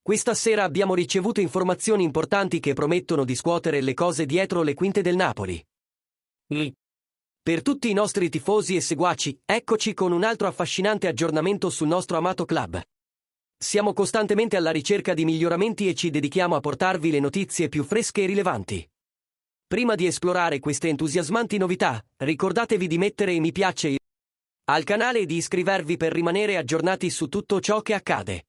Questa sera abbiamo ricevuto informazioni importanti che promettono di scuotere le cose dietro le quinte del Napoli. Per tutti i nostri tifosi e seguaci, eccoci con un altro affascinante aggiornamento sul nostro amato club. Siamo costantemente alla ricerca di miglioramenti e ci dedichiamo a portarvi le notizie più fresche e rilevanti. Prima di esplorare queste entusiasmanti novità, ricordatevi di mettere mi piace al canale e di iscrivervi per rimanere aggiornati su tutto ciò che accade.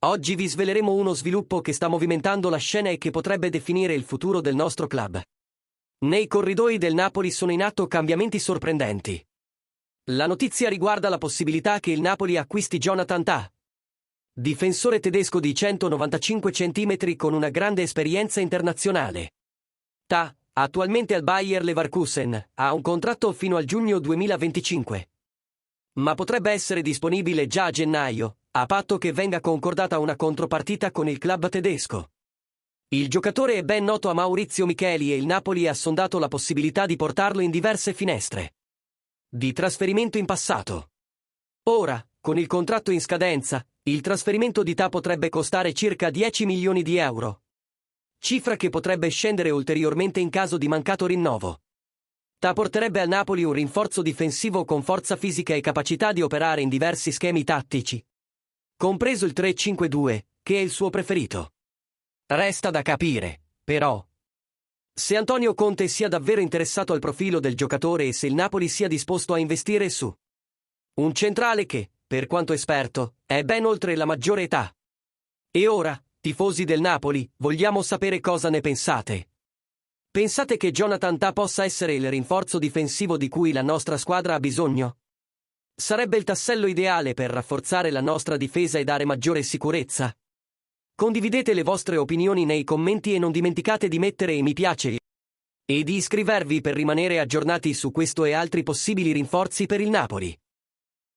Oggi vi sveleremo uno sviluppo che sta movimentando la scena e che potrebbe definire il futuro del nostro club. Nei corridoi del Napoli sono in atto cambiamenti sorprendenti. La notizia riguarda la possibilità che il Napoli acquisti Jonathan Tah, difensore tedesco di 195 cm con una grande esperienza internazionale. Tah, attualmente al Bayer Leverkusen, ha un contratto fino al giugno 2025. Ma potrebbe essere disponibile già a gennaio, a patto che venga concordata una contropartita con il club tedesco. Il giocatore è ben noto a Maurizio Micheli e il Napoli ha sondato la possibilità di portarlo in diverse finestre di trasferimento in passato. Ora, con il contratto in scadenza, il trasferimento di Tah potrebbe costare circa 10 milioni di euro, cifra che potrebbe scendere ulteriormente in caso di mancato rinnovo. Tah porterebbe al Napoli un rinforzo difensivo con forza fisica e capacità di operare in diversi schemi tattici, compreso il 3-5-2, che è il suo preferito. Resta da capire, però, se Antonio Conte sia davvero interessato al profilo del giocatore e se il Napoli sia disposto a investire su un centrale che, per quanto esperto, è ben oltre la maggiore età. E ora, tifosi del Napoli, vogliamo sapere cosa ne pensate. Pensate che Jonathan Tah possa essere il rinforzo difensivo di cui la nostra squadra ha bisogno? Sarebbe il tassello ideale per rafforzare la nostra difesa e dare maggiore sicurezza? Condividete le vostre opinioni nei commenti e non dimenticate di mettere mi piace e di iscrivervi per rimanere aggiornati su questo e altri possibili rinforzi per il Napoli.